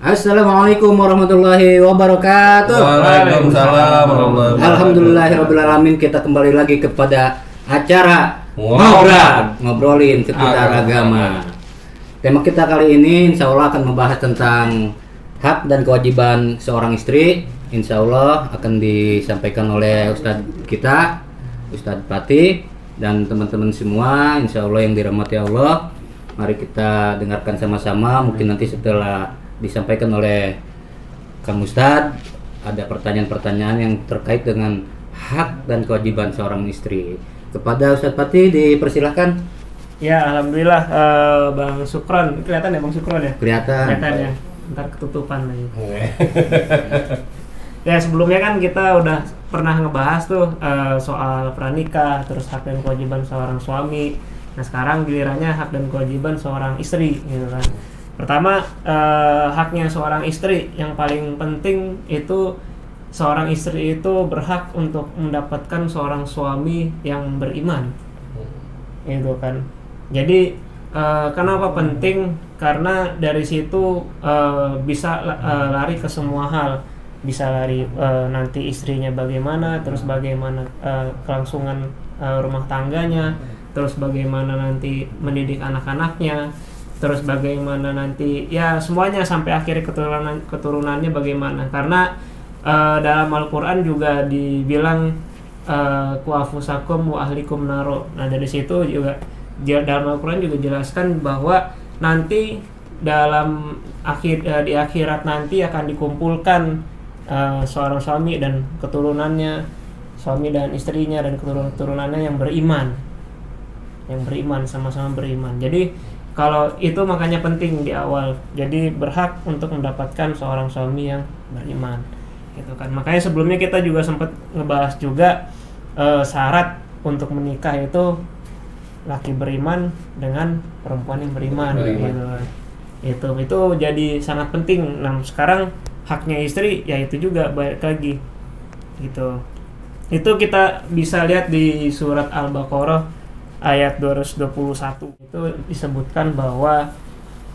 Assalamualaikum warahmatullahi wabarakatuh. Waalaikumsalam warahmatullahi wabarakatuh. Alhamdulillahirabbil alamin, kita kembali lagi kepada acara ngobrolin seputar agama. Tema kita kali ini insya Allah akan membahas tentang hak dan kewajiban seorang istri. Insya Allah akan disampaikan oleh Ustadz kita, Ustadz Fatih, dan teman-teman semua. Insya Allah yang dirahmati Allah. Mari kita dengarkan sama-sama. Mungkin nanti setelah disampaikan oleh Kang Ustadz ada pertanyaan-pertanyaan yang terkait dengan hak dan kewajiban seorang istri. Kepada Ustadz Fatih dipersilahkan. Ya, alhamdulillah. Bang Sukron, kelihatan ya Bang Sukron ya? Kelihatan ya. Ntar ketutupan lagi. Ya, sebelumnya kan kita udah pernah ngebahas tuh soal pranikah, terus hak dan kewajiban seorang suami. Nah, sekarang gilirannya hak dan kewajiban seorang istri gitu kan. Pertama, haknya seorang istri yang paling penting itu seorang istri itu berhak untuk mendapatkan seorang suami yang beriman, gitu kan. Jadi kenapa penting? Karena dari situ bisa lari ke semua hal, bisa lari nanti istrinya bagaimana, terus bagaimana kelangsungan rumah tangganya, terus bagaimana nanti mendidik anak-anaknya, terus bagaimana nanti ya semuanya sampai akhir keturunannya bagaimana. Karena dalam Al-Quran juga dibilang ku afusakum wa ahlikum naro. Nah, dari situ juga dalam Al-Quran juga jelaskan bahwa nanti dalam di akhirat nanti akan dikumpulkan seorang suami dan keturunannya, suami dan istrinya dan keturunannya yang beriman, sama-sama beriman. Jadi kalau itu makanya penting di awal. Jadi berhak untuk mendapatkan seorang suami yang beriman, gitu kan. Makanya sebelumnya kita juga sempat ngebahas juga syarat untuk menikah itu laki beriman dengan perempuan yang beriman. Gitu. Itu jadi sangat penting. Nah, sekarang haknya istri ya itu juga balik lagi, gitu. Itu kita bisa lihat di surat Al-Baqarah ayat 221. Itu disebutkan bahwa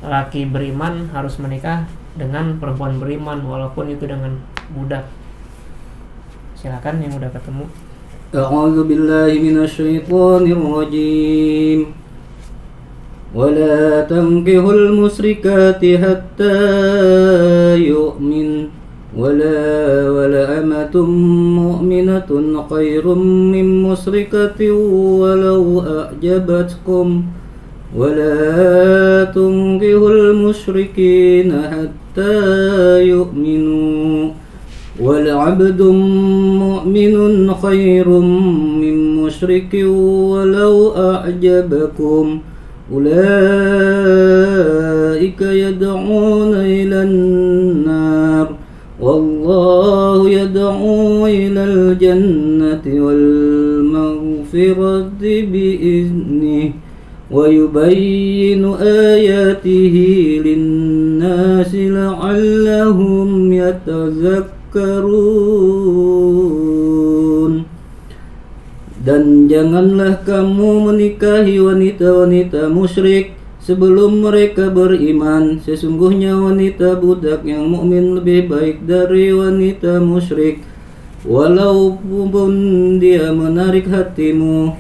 laki beriman harus menikah dengan perempuan beriman walaupun itu dengan budak. Silakan yang udah ketemu. A'udzu billahi minasyaitonir rajim. Wala tankihul musyrikati hatta yu'min wala amatum mu'minatun khairum min musyrikatin walau a'jabatkum wala tunkihul musyrikina hatta yu'minu wal 'abdun mu'minun khairum min musyrikin walau a'jabakum ulaika yad'una ilan nar wallahu yad'u ilal jannati wal maghfirati biiznihi wa yubayyinu ayatihi linnasi la'allahum yatazakkarun. Dan janganlah kamu menikahi wanita-wanita musyrik sebelum mereka beriman. Sesungguhnya wanita budak yang mukmin lebih baik dari wanita musyrik, walaupun dia menarik hatimu.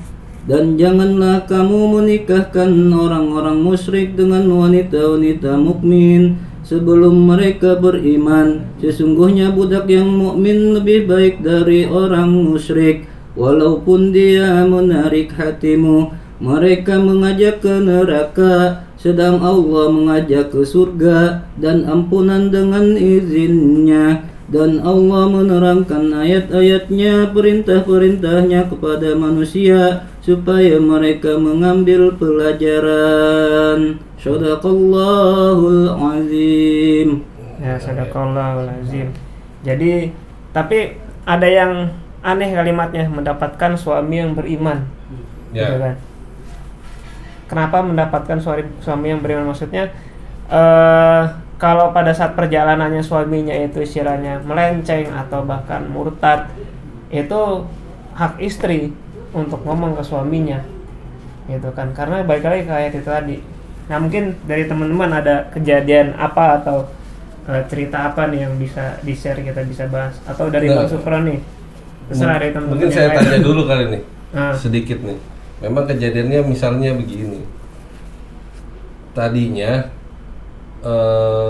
Dan janganlah kamu menikahkan orang-orang musyrik dengan wanita-wanita mukmin sebelum mereka beriman. Sesungguhnya budak yang mukmin lebih baik dari orang musyrik, walaupun dia menarik hatimu. Mereka mengajak ke neraka, sedang Allah mengajak ke surga dan ampunan dengan izinnya. Dan Allah menerangkan ayat-ayatnya, perintah-perintahnya kepada manusia supaya mereka mengambil pelajaran. Shadaqallahul azim. Ya, shadaqallahul azim. Jadi, tapi ada yang aneh kalimatnya, mendapatkan suami yang beriman. Gitu kan. Kenapa mendapatkan suami yang beriman? Maksudnya kalau pada saat perjalanannya suaminya itu istilahnya melenceng atau bahkan murtad, itu hak istri untuk ngomong ke suaminya, gitu kan. Karena balik lagi ke ayat itu tadi. Nah, mungkin dari teman-teman ada kejadian apa atau cerita apa nih yang bisa di-share kita bisa bahas atau dari Nah, Bang Supron nih? Terserah dari teman-teman Mungkin yang saya lain. tanya dulu kali nih, Ah. sedikit nih. Memang kejadiannya misalnya begini. Tadinya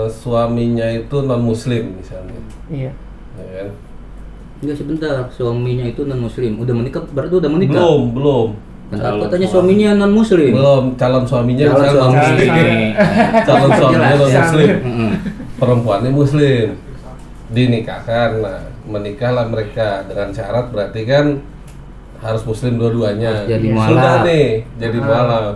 suaminya itu non muslim misalnya, Iya. ya kan? Enggak, sebentar, suaminya itu non muslim. Udah menikah, berarti udah menikah. Belum. Kenapa katanya suaminya non muslim? Belum, calon suaminya Calon misalnya suami. non-muslim. Calon suaminya Jelas, non ya. muslim. Heeh. Perempuannya muslim. Dinikahkan. Nah, menikahlah mereka dengan syarat berarti kan harus muslim dua-duanya. Jadi Iya. mualaf. Sudah nih, jadi mualaf.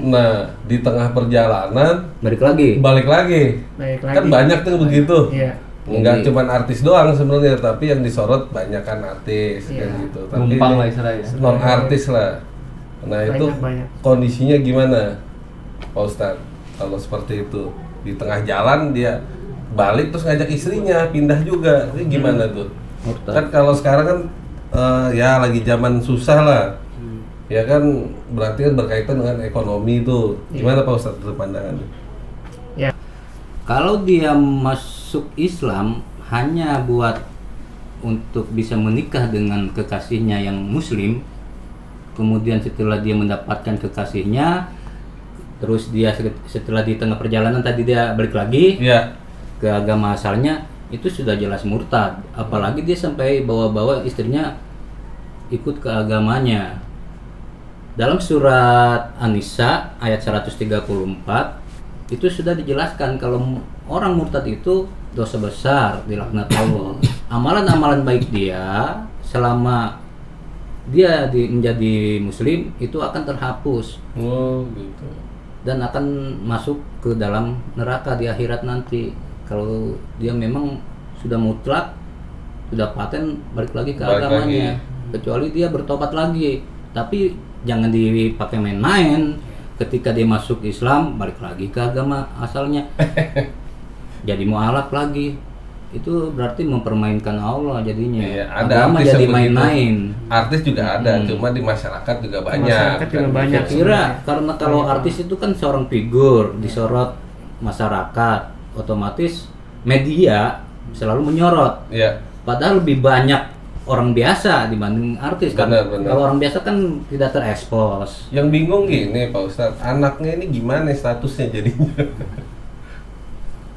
Nah, di tengah perjalanan Balik lagi. balik lagi. Baik lagi. Kan banyak tuh begitu. Iya. Enggak Jadi- cuman artis doang sebenarnya, tapi yang disorot banyak kan artis Iya. kan gitu. Tapi Numpang ini lah istilahnya. non artis lah. Nah, itu Banyak. kondisinya gimana, Pak Ustadz? Kalau seperti itu di tengah jalan dia balik terus ngajak istrinya pindah juga, ini gimana tuh? Murtad. Kan kalau sekarang kan ya lagi zaman susah lah, ya kan berarti kan berkaitan dengan ekonomi itu. Gimana Pak Ustadz itu pandangannya? Ya. Kalau dia masuk Islam hanya buat untuk bisa menikah dengan kekasihnya yang muslim, kemudian setelah dia mendapatkan kekasihnya, terus dia setelah di tengah perjalanan tadi dia balik lagi Iya. ke agama asalnya, itu sudah jelas murtad. Apalagi dia sampai bawa-bawa istrinya ikut ke agamanya. Dalam surat An-Nisa ayat 134 itu sudah dijelaskan kalau orang murtad itu dosa besar, dilaknat Allah. Amalan-amalan baik dia selama dia menjadi muslim itu akan terhapus Oh gitu. dan akan masuk ke dalam neraka di akhirat nanti. Kalau dia memang sudah mutlak, sudah paten, balik lagi ke Balik agamanya. lagi. Kecuali dia bertobat lagi. Tapi jangan dipakai main-main. Ketika dia masuk Islam, balik lagi ke agama asalnya. Jadi mualaf lagi. Itu berarti mempermainkan Allah jadinya. Iya, ada agama artis jadi yang begitu. main-main. Artis juga ada, cuma di masyarakat juga banyak. Masyarakat juga kan banyak. gitu. Saya kira karena kalau artis itu kan seorang figur, disorot masyarakat, otomatis media selalu menyorot. Iya. Padahal lebih banyak orang biasa dibanding artis kan. Benar, benar. Kalau orang biasa kan tidak terekspos. Yang bingung gini Pak Ustadz, anaknya ini gimana statusnya jadinya?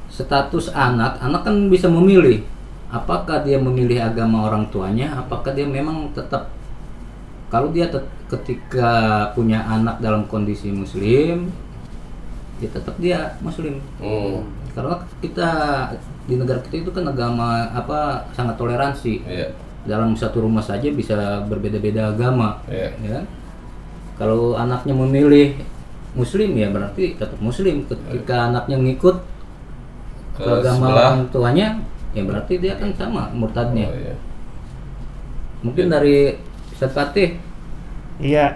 Status anak kan bisa memilih. Apakah dia memilih agama orang tuanya, apakah dia memang tetap, kalau dia ketika punya anak dalam kondisi muslim, ya tetap dia muslim. Karena kita di negara kita itu kan agama sangat toleransi. Iya. Dalam satu rumah saja bisa berbeda-beda agama. Iya. Ya. Kalau anaknya memilih muslim ya berarti tetap muslim. Ketika anaknya ngikut ke agama sebelah. orang tuanya, ya berarti dia kan sama murtadnya. Oh, iya. Mungkin dari Ustaz Fatih. Iya,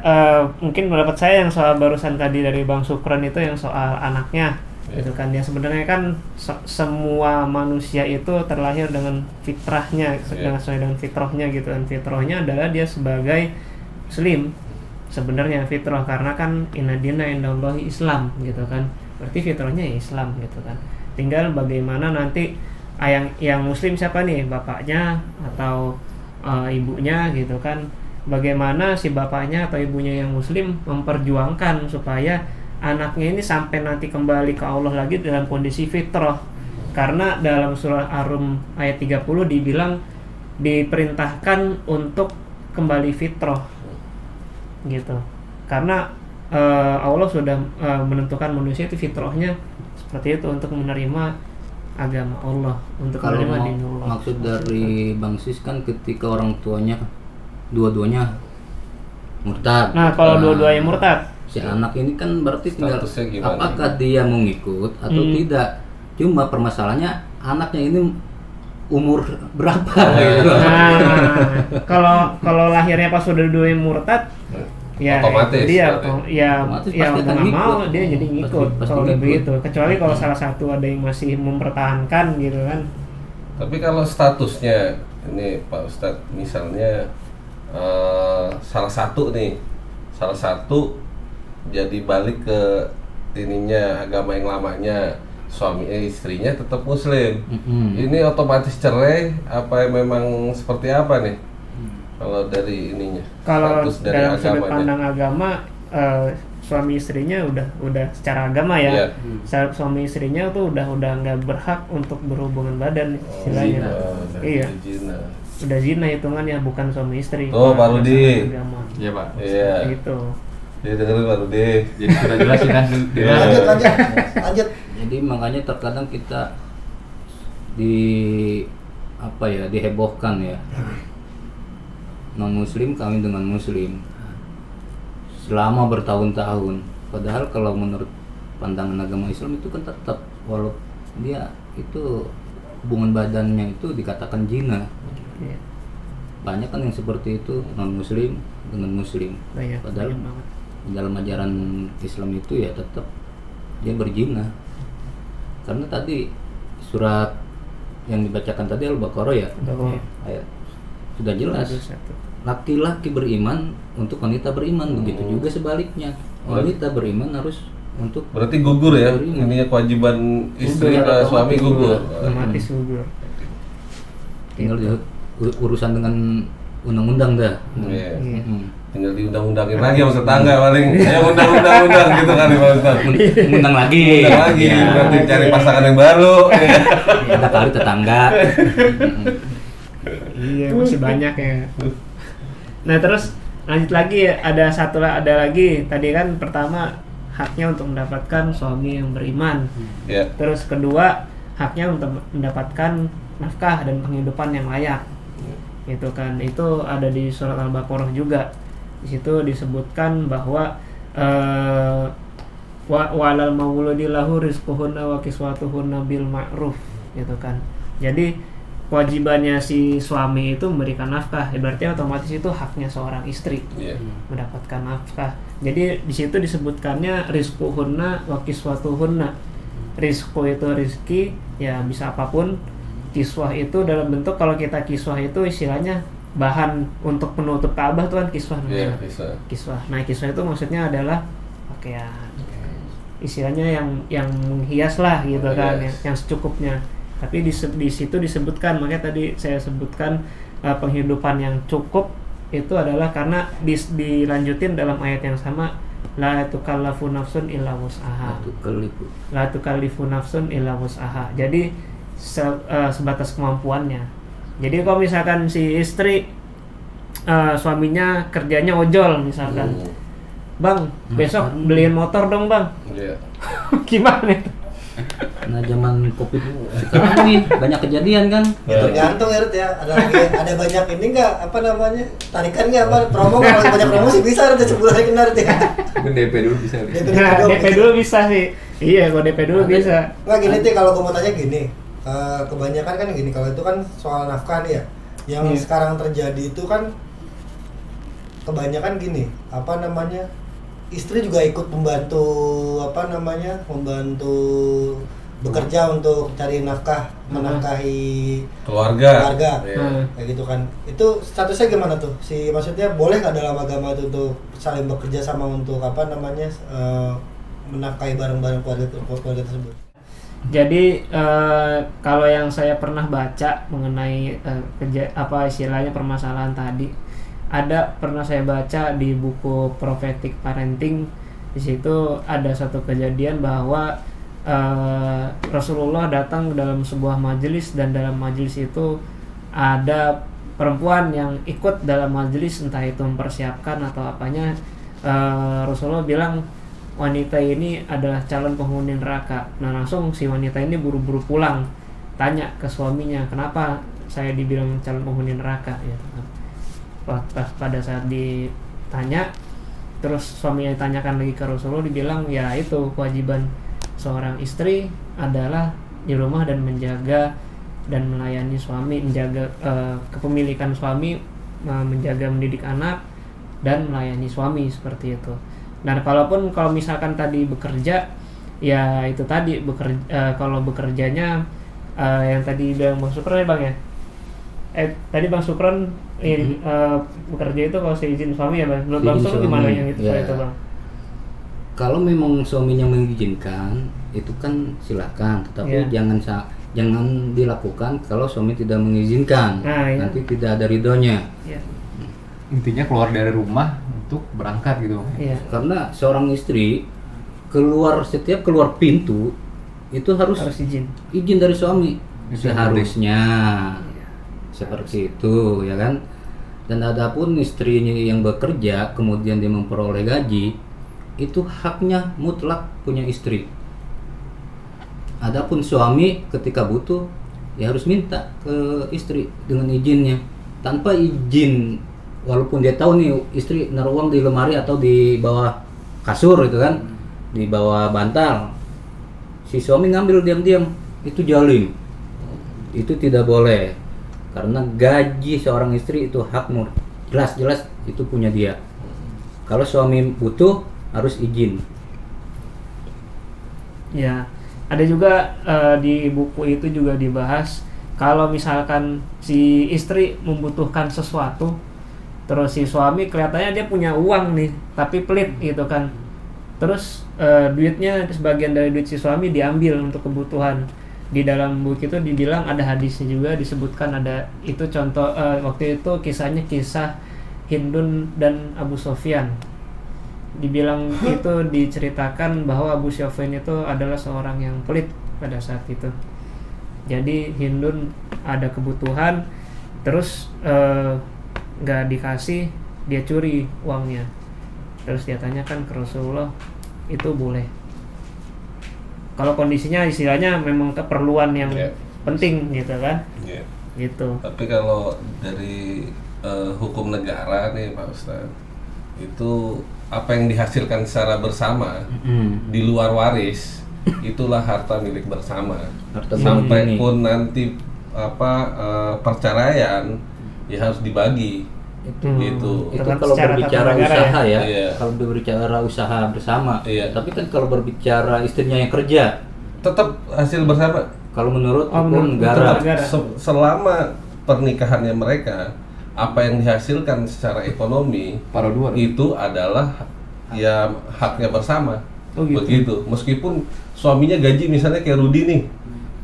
mungkin pendapat saya yang soal barusan tadi dari Bang Supron itu yang soal anaknya, gitu kan. Ya sebenarnya kan semua manusia itu terlahir dengan fitrahnya, dengan sesuai dengan fitrahnya gitu kan. Fitrahnya adalah dia sebagai muslim. Sebenarnya fitrah karena kan inna dina indallahi Islam gitu kan. Berarti fitrahnya ya Islam gitu kan. Tinggal bagaimana nanti yang muslim siapa nih, bapaknya atau ibunya gitu kan. Bagaimana si bapaknya atau ibunya yang muslim memperjuangkan supaya anaknya ini sampai nanti kembali ke Allah lagi dalam kondisi fitrah. Karena dalam surah Ar-Rum ayat 30 dibilang diperintahkan untuk kembali fitrah gitu. Karena Allah sudah menentukan manusia itu fitrahnya seperti itu untuk menerima agama Allah, untuk Kalau menerima din Allah. maksud dari Bang Sis kan ketika orang tuanya dua-duanya murtad. Nah, kalau dua-duanya murtad, Si anak ini kan berarti tinggal Statusnya gimana? apakah dia mau ngikut atau tidak. Cuma permasalahannya anaknya ini umur berapa gitu. nah, kalau lahirnya pas sudah dua murtad, ya Otomatis itu dia, berarti. Otomatis ya pasti mau akan nggak ngikut. mau dia jadi ngikut Pasti kalau ngikut. begitu. Kecuali kalau salah satu ada yang masih mempertahankan gitu kan. Tapi kalau statusnya ini Pak Ustadz, misalnya salah satu jadi balik ke ininya agama yang lamanya, istrinya tetap muslim. Mm-mm. Ini otomatis cerai apa memang seperti apa nih? Kalau dari ininya. Kalau Status dari dalam sudut agamanya. pandang agama, suami istrinya udah secara agama ya, Iya. suami istrinya tuh udah nggak berhak untuk berhubungan badan istilahnya. Iya, Zina. udah zina hitungannya, bukan suami istri. Tuh, Pak Rudi. Berdasarkan agama. Iya Pak. Iya. Gitu. Dia dengerin Pak Rudi. Jadi sudah jelas ya. Iya. Lanjut. Jadi makanya terkadang kita dihebohkan ya, non muslim kawin dengan muslim selama bertahun-tahun, padahal kalau menurut pandangan agama Islam itu kan tetap walaupun dia itu hubungan badannya itu dikatakan zina. Iya. Banyak kan yang seperti itu, non muslim dengan muslim, Banyak padahal banget. dalam ajaran Islam itu ya tetap dia berzina. Karena tadi surat yang dibacakan tadi Al-Baqarah ya, Bahwa ayat sudah jelas satu. laki-laki beriman untuk wanita beriman, begitu juga sebaliknya, wanita beriman harus untuk Berarti gugur ya, Beriman. ininya kewajiban istri Gugur, ke suami otomatis gugur. Otomatis gugur. tinggal urusan dengan undang-undang dah. Iya. Iya. Tinggal diundang-undangin lagi sama tetangga paling. Ayo undang gitu kali Pak Ustadz. Undang lagi. Undang lagi, Ya, berarti cari pasangan yang baru. ada kali tetangga. Iya, masih banyak ya. Nah, terus lanjut lagi ya, ada lagi. Tadi kan pertama haknya untuk mendapatkan suami yang beriman. Ya. Terus kedua, haknya untuk mendapatkan nafkah dan penghidupan yang layak. Itu kan, itu ada di surat Al-Baqarah juga. Di situ disebutkan bahwa walal mauludi lahu rizquhunna wa kiswatuhunna bil ma'ruf, gitu kan. Jadi kewajibannya si suami itu memberikan nafkah, berarti otomatis itu haknya seorang istri Iya. mendapatkan nafkah. Jadi di situ disebutkannya rizquhunna wa kiswatuhunna. Rizqu itu rizki, ya bisa apapun. Kiswah itu dalam bentuk, kalau kita kiswah itu istilahnya bahan untuk penutup Ka'bah tuh kan kiswah Iya, namanya. bisa. Kiswah. Nah, kiswah itu maksudnya adalah pakaian. Istilahnya yang menghias lah gitu kan, Yes. yang secukupnya. Tapi di situ disebutkan, makanya tadi saya sebutkan penghidupan yang cukup itu adalah karena dilanjutin dalam ayat yang sama, la tukallafu nafsun illa wus'aha. La tukallifu nafsun illa wus'aha. Jadi sebatas kemampuannya. Jadi kalau misalkan si istri suaminya kerjanya ojol misalkan, Bang, besok beliin motor dong Bang. Iya. Gimana itu? Nah, zaman Covid sekarang nih banyak kejadian kan. Ya tergantung ya, Rut, ya. Ada banyak ini nggak, apa namanya, tarikan nggak, apa promo, kalau banyak promosi bisa Rut, sebulan lagi kena Rut, ya. Mungkin DP dulu bisa. DP Nah, dulu. DP dulu bisa sih. Iya, kalau DP dulu bisa. Nggak gini Ti, kalau gue mau tanya gini, kebanyakan kan gini, kalau itu kan soal nafkah nih ya, yang Iya. sekarang terjadi itu kan kebanyakan gini, apa namanya, istri juga ikut membantu, apa namanya, membantu bekerja untuk cari nafkah, menafkahi Keluarga. Hmm. kayak gitu kan. Itu statusnya gimana tuh? Maksudnya boleh nggak dalam agama itu untuk saling bekerja sama untuk apa namanya, menafkahi bareng-bareng keluarga tersebut? Jadi kalau yang saya pernah baca mengenai apa istilahnya permasalahan tadi, pernah saya baca di buku Prophetic Parenting. Di situ ada satu kejadian bahwa Rasulullah datang dalam sebuah majelis, dan dalam majelis itu ada perempuan yang ikut dalam majelis, entah itu mempersiapkan atau apanya. Rasulullah bilang wanita ini adalah calon penghuni neraka. Nah, langsung si wanita ini buru-buru pulang, tanya ke suaminya, kenapa saya dibilang calon penghuni neraka, gitu kan. Pada saat ditanya, terus suaminya ditanyakan lagi ke Rasulullah, dibilang ya itu kewajiban seorang istri adalah di rumah dan menjaga dan melayani suami, menjaga kepemilikan suami, menjaga mendidik anak dan melayani suami, seperti itu. Dan kalau misalkan tadi bekerja, ya itu tadi kalau bekerjanya yang tadi bilang Bang Sukron ya Bang ya. Tadi Bang Sukron bekerja itu kalau seizin suami ya Bang. Menurut Bang Sukron gimana yang itu soal itu Bang? Kalau memang suaminya mengizinkan, itu kan silakan, tetapi Iya. jangan dilakukan kalau suami tidak mengizinkan. Nah, iya. Nanti tidak ada ridhonya. Iya. Intinya keluar dari rumah untuk berangkat gitu. Iya. Karena seorang istri setiap keluar pintu itu harus Harus izin. dari suami Itu seharusnya. Seperti itu, ya kan? Dan adapun istrinya yang bekerja kemudian dia memperoleh gaji, itu haknya mutlak punya istri. Adapun suami ketika butuh ya harus minta ke istri dengan izinnya. Tanpa izin, walaupun dia tahu nih istri naruh uang di lemari atau di bawah kasur itu kan, di bawah bantal, si suami ngambil diam-diam, itu zalim. Itu tidak boleh. Karena gaji seorang istri itu hakmu, jelas-jelas itu punya dia. Kalau suami butuh harus izin. Ya, ada juga di buku itu juga dibahas kalau misalkan si istri membutuhkan sesuatu, terus si suami kelihatannya dia punya uang nih, tapi pelit gitu kan. Terus duitnya sebagian dari duit si suami diambil untuk kebutuhan. Di dalam buku itu dibilang ada hadisnya juga disebutkan ada itu contoh waktu itu kisahnya kisah Hindun dan Abu Sofyan. Dibilang itu diceritakan bahwa Abu Sofyan itu adalah seorang yang pelit pada saat itu. Jadi Hindun ada kebutuhan, terus nggak dikasih, dia curi uangnya. Terus dia tanyakan ke Rasulullah, itu boleh? Kalau kondisinya istilahnya memang keperluan yang penting gitu kan? Iya. Gitu. Tapi kalau dari hukum negara nih Pak Ustadz, itu apa yang dihasilkan secara bersama di luar waris, itulah harta milik bersama. Harta Sampai milik ini. pun nanti perceraian ya harus dibagi. Gitu. Itu Dengan kalau secara berbicara tata negara usaha ya, Iya. kalau berbicara usaha bersama. Iya. Tapi kan kalau berbicara istrinya yang kerja, Tetap hasil bersama. kalau menurut Oh, hukum menurut negara, hukum negara. Selama pernikahannya mereka, apa yang dihasilkan secara ekonomi Para dua. itu adalah ya haknya bersama. Oh, gitu. Begitu. Meskipun suaminya gaji misalnya kayak Rudi nih,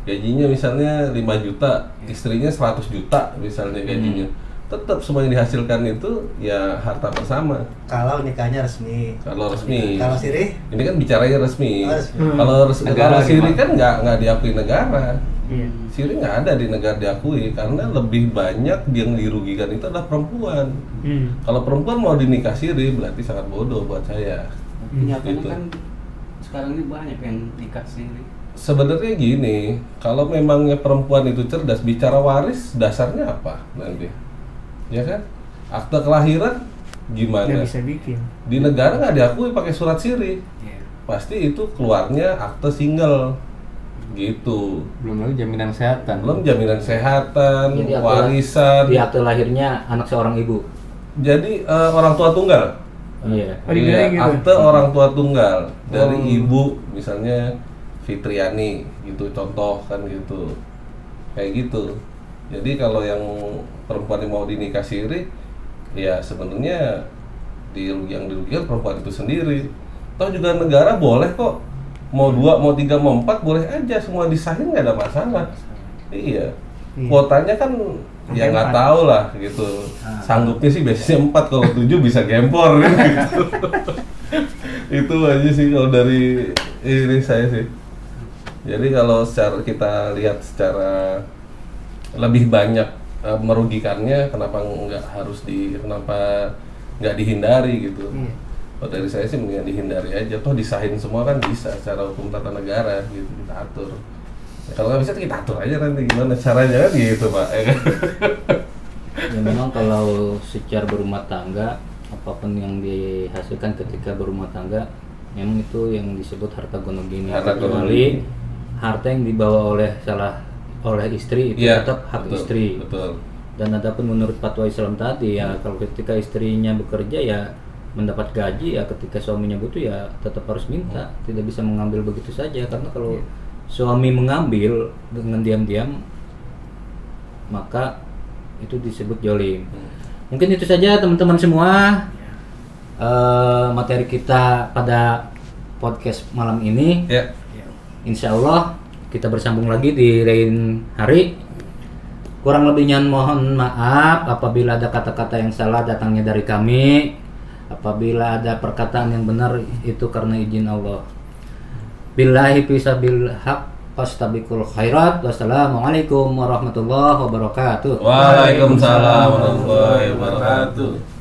gajinya misalnya 5 juta, istrinya 100 juta misalnya gajinya, tetap semua yang dihasilkan itu ya harta bersama. Kalau nikahnya resmi. Kalau resmi. Kalau sirih, Ini kan bicaranya resmi. Oh, resmi. Kalau Negara kalau siri gimana? kan nggak diakui negara. Iya. Siri nggak ada di negara diakui karena lebih banyak yang dirugikan itu adalah perempuan. Kalau perempuan mau dinikah siri berarti sangat bodoh buat saya. nyatanya Gitu. kan sekarang ini banyak yang nikah sendiri. Sebenarnya gini, kalau memangnya perempuan itu cerdas, bicara waris dasarnya apa nanti? Ya kan? Akte kelahiran gimana? Nggak bisa bikin. Di negara nggak diakui pakai surat siri. Iya. Pasti itu keluarnya akte single. Gitu. Belum lagi jaminan kesehatan. Belum jaminan kesehatan, Jadi akte- warisan. Di akte lahirnya anak seorang ibu. Jadi orang tua tunggal. Iya. Oh, dibilang gitu? Akte orang tua tunggal dari Oh. ibu misalnya Fitriani gitu contoh kan gitu. Kayak gitu. Jadi kalau yang perempuan yang mau dinikah siri ya sebenarnya yang dirugikan perempuan itu sendiri. Toh juga negara boleh kok mau 2, mau 3, mau 4 boleh aja semua disahin nggak ada masalah. Iya. Kuotanya kan ya nggak 4. tahu lah gitu. Sanggupnya sih biasanya 4, kalau 7 bisa gempor kan gitu. Itu aja sih kalau dari ini saya sih. Jadi kalau secara kita lihat secara lebih banyak merugikannya, kenapa nggak dihindari gitu. Iya. Kalau dari saya sih mendingan dihindari aja, toh disahin semua kan bisa secara hukum tata negara gitu, kita atur. Ya, kalau nggak bisa kita atur aja nanti gimana caranya kan gitu Pak. Ya kan? Ya memang kalau secara berumah tangga, apapun yang dihasilkan ketika berumah tangga, memang itu yang disebut harta gono gini. Harta gono Kecuali gini. harta yang dibawa oleh istri itu Iya, tetap hak betul, istri. Betul. Dan adapun menurut fatwa Islam tadi ya, kalau ketika istrinya bekerja ya mendapat gaji, ya ketika suaminya butuh ya tetap harus minta, tidak bisa mengambil begitu saja. Karena kalau suami mengambil dengan diam-diam, maka itu disebut jolim. Mungkin itu saja teman-teman semua materi kita pada podcast malam ini. Ya. Insya Allah kita bersambung lagi di lain hari. Kurang lebihnya mohon maaf apabila ada kata-kata yang salah datangnya dari kami. Apabila ada perkataan yang benar itu karena izin Allah. Billahi fisabil haq fastabiqul khairat. Wassalamualaikum warahmatullahi wabarakatuh. Waalaikumsalam warahmatullahi wabarakatuh.